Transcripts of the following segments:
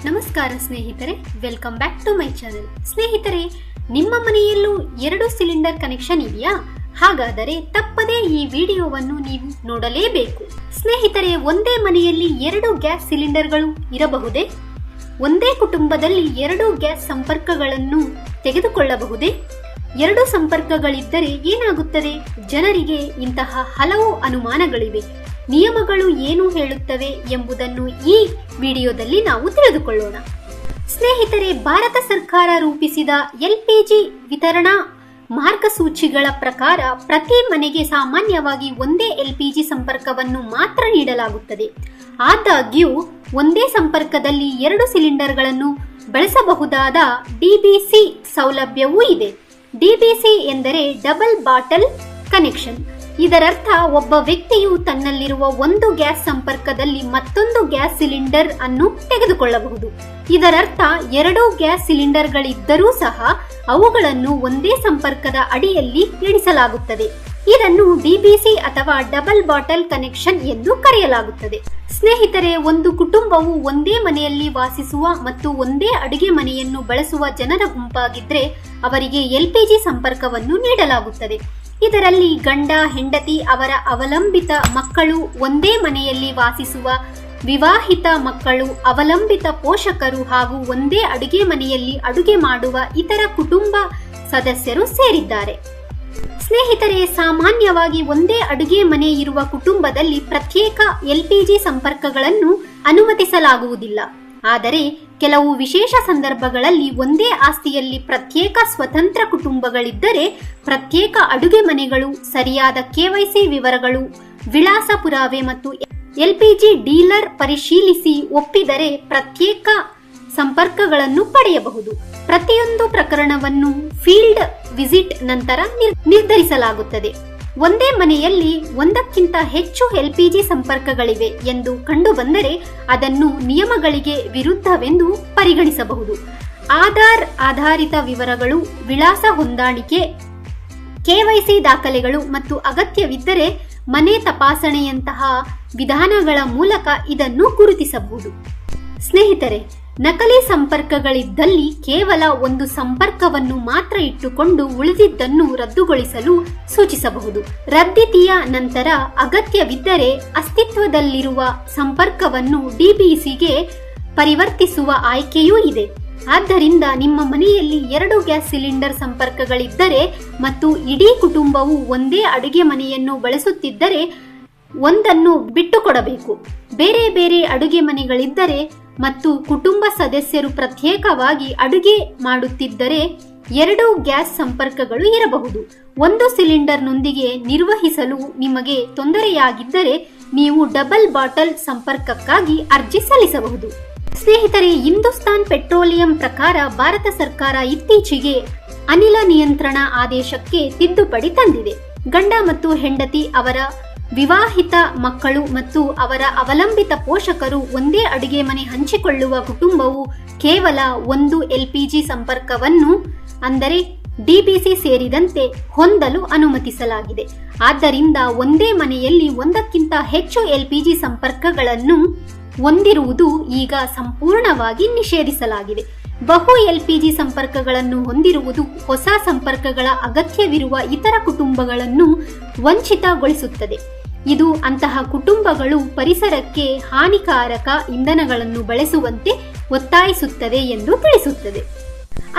ನಮಸ್ಕಾರ ಸ್ನೇಹಿತರೆ, welcome back to my channel. ಸ್ನೇಹಿತರೆ, ನಿಮ್ಮ ಮನೆಯಲ್ಲೂ 2 ಸಿಲಿಂಡರ್ ಕನೆಕ್ಷನ್ ಇದೆಯಾ? ಹಾಗಾದರೆ ತಪ್ಪದೇ ಈ ವಿಡಿಯೋವನ್ನು ನೀವು ನೋಡಲೇಬೇಕು. ಸ್ನೇಹಿತರೆ, ಒಂದೇ ಮನೆಯಲ್ಲಿ 2 ಗ್ಯಾಸ್ ಸಿಲಿಂಡರ್ಗಳು ಇರಬಹುದೇ? ಒಂದೇ ಕುಟುಂಬದಲ್ಲಿ 2 ಗ್ಯಾಸ್ ಸಂಪರ್ಕಗಳನ್ನು ತೆಗೆದುಕೊಳ್ಳಬಹುದೇ? 2 ಸಂಪರ್ಕಗಳಿದ್ದರೆ ಏನಾಗುತ್ತದೆ? ಜನರಿಗೆ ಇಂತಹ ಹಲವು ಅನುಮಾನಗಳಿವೆ. ನಿಯಮಗಳು ಏನು ಹೇಳುತ್ತವೆ ಎಂಬುದನ್ನು ಈ ವಿಡಿಯೋದಲ್ಲಿ ನಾವು ತಿಳಿದುಕೊಳ್ಳೋಣ. ಸ್ನೇಹಿತರೆ, ಭಾರತ ಸರ್ಕಾರ ರೂಪಿಸಿದ ಎಲ್ಪಿಜಿ ವಿತರಣಾ ಮಾರ್ಗಸೂಚಿಗಳ ಪ್ರಕಾರ ಪ್ರತಿ ಮನೆಗೆ ಸಾಮಾನ್ಯವಾಗಿ ಒಂದೇ ಎಲ್ಪಿಜಿ ಸಂಪರ್ಕವನ್ನು ಮಾತ್ರ ನೀಡಲಾಗುತ್ತದೆ. ಆದಾಗ್ಯೂ ಒಂದೇ ಸಂಪರ್ಕದಲ್ಲಿ 2 ಸಿಲಿಂಡರ್ಗಳನ್ನು ಬಳಸಬಹುದಾದ ಡಿಬಿಸಿ ಸೌಲಭ್ಯವೂ ಇದೆ. ಡಿಬಿಸಿ ಎಂದರೆ ಡಬಲ್ ಬಾಟಲ್ ಕನೆಕ್ಷನ್. ಇದರರ್ಥ ಒಬ್ಬ ವ್ಯಕ್ತಿಯು ತನ್ನಲ್ಲಿರುವ ಒಂದು ಗ್ಯಾಸ್ ಸಂಪರ್ಕದಲ್ಲಿ ಮತ್ತೊಂದು ಗ್ಯಾಸ್ ಸಿಲಿಂಡರ್ ಅನ್ನು ತೆಗೆದುಕೊಳ್ಳಬಹುದು. ಇದರರ್ಥ 2 ಗ್ಯಾಸ್ ಸಿಲಿಂಡರ್ಗಳಿದ್ದರೂ ಸಹ ಅವುಗಳನ್ನು ಒಂದೇ ಸಂಪರ್ಕದ ಅಡಿಯಲ್ಲಿ ಇರಿಸಲಾಗುತ್ತದೆ. ಇದನ್ನು ಡಿಬಿಸಿ ಅಥವಾ ಡಬಲ್ ಬಾಟಲ್ ಕನೆಕ್ಷನ್ ಎಂದು ಕರೆಯಲಾಗುತ್ತದೆ. ಸ್ನೇಹಿತರೆ, ಒಂದು ಕುಟುಂಬವು ಒಂದೇ ಮನೆಯಲ್ಲಿ ವಾಸಿಸುವ ಮತ್ತು ಒಂದೇ ಅಡುಗೆ ಮನೆಯನ್ನು ಬಳಸುವ ಜನರ ಗುಂಪಾಗಿದ್ದರೆ ಅವರಿಗೆ ಎಲ್ಪಿಜಿ ಸಂಪರ್ಕವನ್ನು ನೀಡಲಾಗುತ್ತದೆ. ಇದರಲ್ಲಿ ಗಂಡ, ಹೆಂಡತಿ, ಅವರ ಅವಲಂಬಿತ ಮಕ್ಕಳು, ಒಂದೇ ಮನೆಯಲ್ಲಿ ವಾಸಿಸುವ ವಿವಾಹಿತ ಮಕ್ಕಳು, ಅವಲಂಬಿತ ಪೋಷಕರು ಹಾಗೂ ಒಂದೇ ಅಡುಗೆ ಮನೆಯಲ್ಲಿ ಅಡುಗೆ ಮಾಡುವ ಇತರ ಕುಟುಂಬ ಸದಸ್ಯರು ಸೇರಿದ್ದಾರೆ. ಸ್ನೇಹಿತರೆ, ಸಾಮಾನ್ಯವಾಗಿ ಒಂದೇ ಅಡುಗೆ ಮನೆ ಇರುವ ಕುಟುಂಬದಲ್ಲಿ ಪ್ರತ್ಯೇಕ ಎಲ್ಪಿಜಿ ಸಂಪರ್ಕಗಳನ್ನು ಅನುಮತಿಸಲಾಗುವುದಿಲ್ಲ. ಆದರೆ ಕೆಲವು ವಿಶೇಷ ಸಂದರ್ಭಗಳಲ್ಲಿ ಒಂದೇ ಆಸ್ತಿಯಲ್ಲಿ ಪ್ರತ್ಯೇಕ ಸ್ವತಂತ್ರ ಕುಟುಂಬಗಳಿದ್ದರೆ ಪ್ರತ್ಯೇಕ ಅಡುಗೆ ಮನೆಗಳು, ಸರಿಯಾದ ಕೆವೈಸಿ ವಿವರಗಳು, ವಿಳಾಸ ಪುರಾವೆ ಮತ್ತು ಎಲ್ಪಿಜಿ ಡೀಲರ್ ಪರಿಶೀಲಿಸಿ ಒಪ್ಪಿದರೆ ಪ್ರತ್ಯೇಕ ಸಂಪರ್ಕಗಳನ್ನು ಪಡೆಯಬಹುದು. ಪ್ರತಿಯೊಂದು ಪ್ರಕರಣವನ್ನು ಫೀಲ್ಡ್ ವಿಸಿಟ್ ನಂತರ ನಿರ್ಧರಿಸಲಾಗುತ್ತದೆ. ಒಂದೇ ಮನೆಯಲ್ಲಿ ಒಂದಕ್ಕಿಂತ ಹೆಚ್ಚು ಎಲ್ಪಿಜಿ ಸಂಪರ್ಕಗಳಿವೆ ಎಂದು ಕಂಡುಬಂದರೆ ಅದನ್ನು ನಿಯಮಗಳಿಗೆ ವಿರುದ್ಧವೆಂದು ಪರಿಗಣಿಸಬಹುದು. ಆಧಾರ್ ಆಧಾರಿತ ವಿವರಗಳು, ವಿಳಾಸ ಹೊಂದಾಣಿಕೆ, ಕೆವೈಸಿ ದಾಖಲೆಗಳು ಮತ್ತು ಅಗತ್ಯವಿದ್ದರೆ ಮನೆ ತಪಾಸಣೆಯಂತಹ ವಿಧಾನಗಳ ಮೂಲಕ ಇದನ್ನು ಗುರುತಿಸಬಹುದು. ಸ್ನೇಹಿತರೆ, ನಕಲಿ ಸಂಪರ್ಕಗಳಿದ್ದಲ್ಲಿ ಕೇವಲ ಒಂದು ಸಂಪರ್ಕವನ್ನು ಮಾತ್ರ ಇಟ್ಟುಕೊಂಡು ಉಳಿದಿದ್ದನ್ನು ರದ್ದುಗೊಳಿಸಲು ಸೂಚಿಸಬಹುದು. ರದ್ಧತಿಯ ನಂತರ ಅಗತ್ಯವಿದ್ದರೆ ಅಸ್ತಿತ್ವದಲ್ಲಿರುವ ಸಂಪರ್ಕವನ್ನು ಡಿಬಿಸಿಗೆ ಪರಿವರ್ತಿಸುವ ಆಯ್ಕೆಯೂ ಇದೆ. ಆದ್ದರಿಂದ ನಿಮ್ಮ ಮನೆಯಲ್ಲಿ 2 ಗ್ಯಾಸ್ ಸಿಲಿಂಡರ್ ಸಂಪರ್ಕಗಳಿದ್ದರೆ ಮತ್ತು ಇಡೀ ಕುಟುಂಬವು ಒಂದೇ ಅಡುಗೆ ಮನೆಯನ್ನು ಬಳಸುತ್ತಿದ್ದರೆ ಒಂದನ್ನು ಬಿಟ್ಟುಕೊಡಬೇಕು. ಬೇರೆ ಬೇರೆ ಅಡುಗೆ ಮನೆಗಳಿದ್ದರೆ ಮತ್ತು ಕುಟುಂಬ ಸದಸ್ಯರು ಪ್ರತ್ಯೇಕವಾಗಿ ಅಡುಗೆ ಮಾಡುತ್ತಿದ್ದರೆ 2 ಗ್ಯಾಸ್ ಸಂಪರ್ಕಗಳು ಇರಬಹುದು. ಒಂದು ಸಿಲಿಂಡರ್ನೊಂದಿಗೆ ನಿರ್ವಹಿಸಲು ನಿಮಗೆ ತೊಂದರೆಯಾಗಿದ್ದರೆ ನೀವು ಡಬಲ್ ಬಾಟಲ್ ಸಂಪರ್ಕಕ್ಕಾಗಿ ಅರ್ಜಿ ಸಲ್ಲಿಸಬಹುದು. ಸ್ನೇಹಿತರೆ, ಹಿಂದೂಸ್ತಾನ್ ಪೆಟ್ರೋಲಿಯಂ ಪ್ರಕಾರ ಭಾರತ ಸರ್ಕಾರ ಇತ್ತೀಚೆಗೆ ಅನಿಲ ನಿಯಂತ್ರಣ ಆದೇಶಕ್ಕೆ ತಿದ್ದುಪಡಿ ತಂದಿದೆ. ಗಂಡ ಮತ್ತು ಹೆಂಡತಿ, ಅವರ ವಿವಾಹಿತ ಮಕ್ಕಳು ಮತ್ತು ಅವರ ಅವಲಂಬಿತ ಪೋಷಕರು ಒಂದೇ ಅಡುಗೆ ಮನೆ ಹಂಚಿಕೊಳ್ಳುವ ಕುಟುಂಬವು ಕೇವಲ ಒಂದು ಎಲ್ಪಿಜಿ ಸಂಪರ್ಕವನ್ನು, ಅಂದರೆ ಡಿಬಿಸಿ ಸೇರಿದಂತೆ, ಹೊಂದಲು ಅನುಮತಿಸಲಾಗಿದೆ. ಆದ್ದರಿಂದ ಒಂದೇ ಮನೆಯಲ್ಲಿ ಒಂದಕ್ಕಿಂತ ಹೆಚ್ಚು ಎಲ್ಪಿಜಿ ಸಂಪರ್ಕಗಳನ್ನು ಹೊಂದಿರುವುದು ಈಗ ಸಂಪೂರ್ಣವಾಗಿ ನಿಷೇಧಿಸಲಾಗಿದೆ. ಬಹು ಎಲ್ಪಿಜಿ ಸಂಪರ್ಕಗಳನ್ನು ಹೊಂದಿರುವುದು ಹೊಸ ಸಂಪರ್ಕಗಳ ಅಗತ್ಯವಿರುವ ಇತರ ಕುಟುಂಬಗಳನ್ನು ವಂಚಿತಗೊಳಿಸುತ್ತದೆ. ಇದು ಅಂತಹ ಕುಟುಂಬಗಳು ಪರಿಸರಕ್ಕೆ ಹಾನಿಕಾರಕ ಇಂಧನಗಳನ್ನು ಬಳಸುವಂತೆ ಒತ್ತಾಯಿಸುತ್ತದೆ ಎಂದು ತಿಳಿಸುತ್ತದೆ.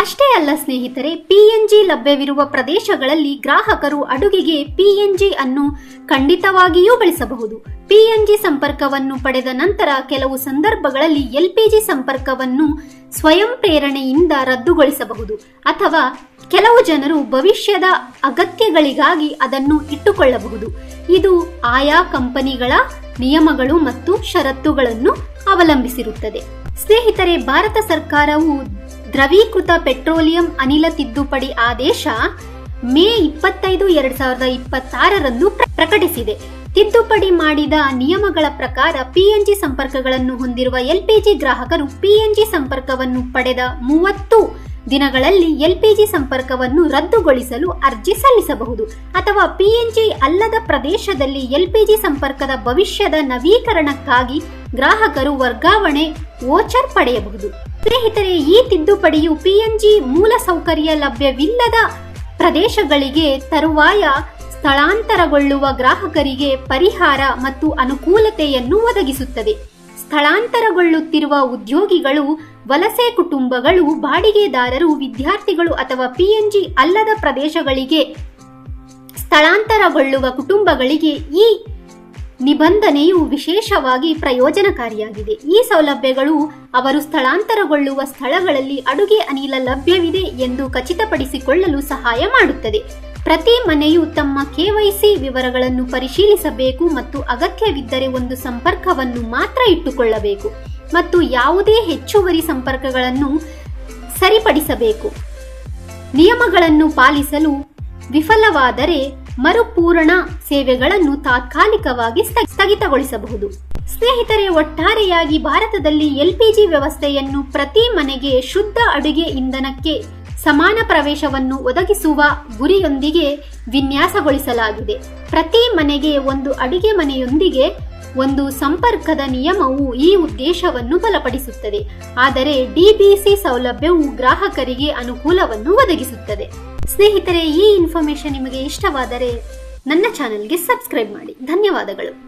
ಅಷ್ಟೇ ಅಲ್ಲ ಸ್ನೇಹಿತರೆ, ಪಿಎನ್ಜಿ ಲಭ್ಯವಿರುವ ಪ್ರದೇಶಗಳಲ್ಲಿ ಗ್ರಾಹಕರು ಅಡುಗೆಗೆ ಪಿಎನ್ಜಿ ಅನ್ನು ಖಂಡಿತವಾಗಿಯೂ ಬಳಸಬಹುದು. ಪಿಎನ್ಜಿ ಸಂಪರ್ಕವನ್ನು ಪಡೆದ ನಂತರ ಕೆಲವು ಸಂದರ್ಭಗಳಲ್ಲಿ ಎಲ್ಪಿಜಿ ಸಂಪರ್ಕವನ್ನು ಸ್ವಯಂ ಪ್ರೇರಣೆಯಿಂದ ರದ್ದುಗೊಳಿಸಬಹುದು ಅಥವಾ ಕೆಲವು ಜನರು ಭವಿಷ್ಯದ ಅಗತ್ಯಗಳಿಗಾಗಿ ಅದನ್ನು ಇಟ್ಟುಕೊಳ್ಳಬಹುದು. ಇದು ಆಯಾ ಕಂಪನಿಗಳ ನಿಯಮಗಳು ಮತ್ತು ಷರತ್ತುಗಳನ್ನು ಅವಲಂಬಿಸಿರುತ್ತದೆ. ಸ್ನೇಹಿತರೆ, ಭಾರತ ಸರ್ಕಾರವು ದ್ರವೀಕೃತ ಪೆಟ್ರೋಲಿಯಂ ಅನಿಲ ತಿದ್ದುಪಡಿ ಆದೇಶ ಮೇ 25, 2026ರಂದು ಪ್ರಕಟಿಸಿದೆ. ತಿದ್ದುಪಡಿ ಮಾಡಿದ ನಿಯಮಗಳ ಪ್ರಕಾರ ಪಿಎನ್ಜಿ ಸಂಪರ್ಕಗಳನ್ನು ಹೊಂದಿರುವ ಎಲ್ಪಿಜಿ ಗ್ರಾಹಕರು ಪಿಎನ್ಜಿ ಸಂಪರ್ಕವನ್ನು ಪಡೆದ 30 ದಿನಗಳಲ್ಲಿ LPG ಸಂಪರ್ಕವನ್ನು ರದ್ದುಗೊಳಿಸಲು ಅರ್ಜಿ ಸಲ್ಲಿಸಬಹುದು ಅಥವಾ PNG ಅಲ್ಲದ ಪ್ರದೇಶದಲ್ಲಿ LPG ಸಂಪರ್ಕದ ಭವಿಷ್ಯದ ನವೀಕರಣಕ್ಕಾಗಿ ಗ್ರಾಹಕರು ವರ್ಗಾವಣೆ ವೋಚರ್ ಪಡೆಯಬಹುದು. ಸ್ನೇಹಿತರೆ, ಈ ತಿದ್ದುಪಡಿಯು PNG ಮೂಲಸೌಕರ್ಯ ಲಭ್ಯವಿಲ್ಲದ ಪ್ರದೇಶಗಳಿಗೆ ತರುವಾಯ ಸ್ಥಳಾಂತರಗೊಳ್ಳುವ ಗ್ರಾಹಕರಿಗೆ ಪರಿಹಾರ ಮತ್ತು ಅನುಕೂಲತೆಯನ್ನು ಒದಗಿಸುತ್ತದೆ. ಸ್ಥಳಾಂತರಗೊಳ್ಳುತ್ತಿರುವ ಉದ್ಯೋಗಿಗಳು, ವಲಸೆ ಕುಟುಂಬಗಳು, ಬಾಡಿಗೆದಾರರು, ವಿದ್ಯಾರ್ಥಿಗಳು ಅಥವಾ PNG ಅಲ್ಲದ ಪ್ರದೇಶಗಳಿಗೆ ಸ್ಥಳಾಂತರಗೊಳ್ಳುವ ಕುಟುಂಬಗಳಿಗೆ ಈ ನಿಬಂಧನೆಯು ವಿಶೇಷವಾಗಿ ಪ್ರಯೋಜನಕಾರಿಯಾಗಿದೆ. ಈ ಸೌಲಭ್ಯಗಳು ಅವರು ಸ್ಥಳಾಂತರಗೊಳ್ಳುವ ಸ್ಥಳಗಳಲ್ಲಿ ಅಡುಗೆ ಅನಿಲ ಲಭ್ಯವಿದೆ ಎಂದು ಖಚಿತಪಡಿಸಿಕೊಳ್ಳಲು ಸಹಾಯ ಮಾಡುತ್ತದೆ. ಪ್ರತಿ ಮನೆಯು ತಮ್ಮ KYC ವಿವರಗಳನ್ನು ಪರಿಶೀಲಿಸಬೇಕು ಮತ್ತು ಅಗತ್ಯವಿದ್ದರೆ ಒಂದು ಸಂಪರ್ಕವನ್ನು ಮಾತ್ರ ಇಟ್ಟುಕೊಳ್ಳಬೇಕು ಮತ್ತು ಯಾವುದೇ ಹೆಚ್ಚುವರಿ ಸಂಪರ್ಕಗಳನ್ನು ಸರಿಪಡಿಸಬೇಕು. ನಿಯಮಗಳನ್ನು ಪಾಲಿಸಲು ವಿಫಲವಾದರೆ ಮರುಪೂರಣ ಸೇವೆಗಳನ್ನು ತಾತ್ಕಾಲಿಕವಾಗಿ ಸ್ಥಗಿತಗೊಳಿಸಬಹುದು. ಸ್ನೇಹಿತರೆ, ಒಟ್ಟಾರೆಯಾಗಿ ಭಾರತದಲ್ಲಿ LPG ವ್ಯವಸ್ಥೆಯನ್ನು ಪ್ರತಿ ಮನೆಗೆ ಶುದ್ಧ ಅಡುಗೆ ಇಂಧನಕ್ಕೆ ಸಮಾನ ಪ್ರವೇಶವನ್ನು ಒದಗಿಸುವ ಗುರಿಯೊಂದಿಗೆ ವಿನ್ಯಾಸಗೊಳಿಸಲಾಗಿದೆ. ಪ್ರತಿ ಮನೆಗೆ ಒಂದು ಅಡುಗೆ ಮನೆಯೊಂದಿಗೆ ಒಂದು ಸಂಪರ್ಕದ ನಿಯಮವು ಈ ಉದ್ದೇಶವನ್ನು ಬಲಪಡಿಸುತ್ತದೆ. ಆದರೆ DBC ಸೌಲಭ್ಯವು ಗ್ರಾಹಕರಿಗೆ ಅನುಕೂಲವನ್ನು ಒದಗಿಸುತ್ತದೆ. ಸ್ನೇಹಿತರೆ, ಈ ಇನ್ಫಾರ್ಮೇಶನ್ ನಿಮಗೆ ಇಷ್ಟವಾದರೆ ನನ್ನ ಚಾನೆಲ್ಗೆ ಸಬ್ಸ್ಕ್ರೈಬ್ ಮಾಡಿ. ಧನ್ಯವಾದಗಳು.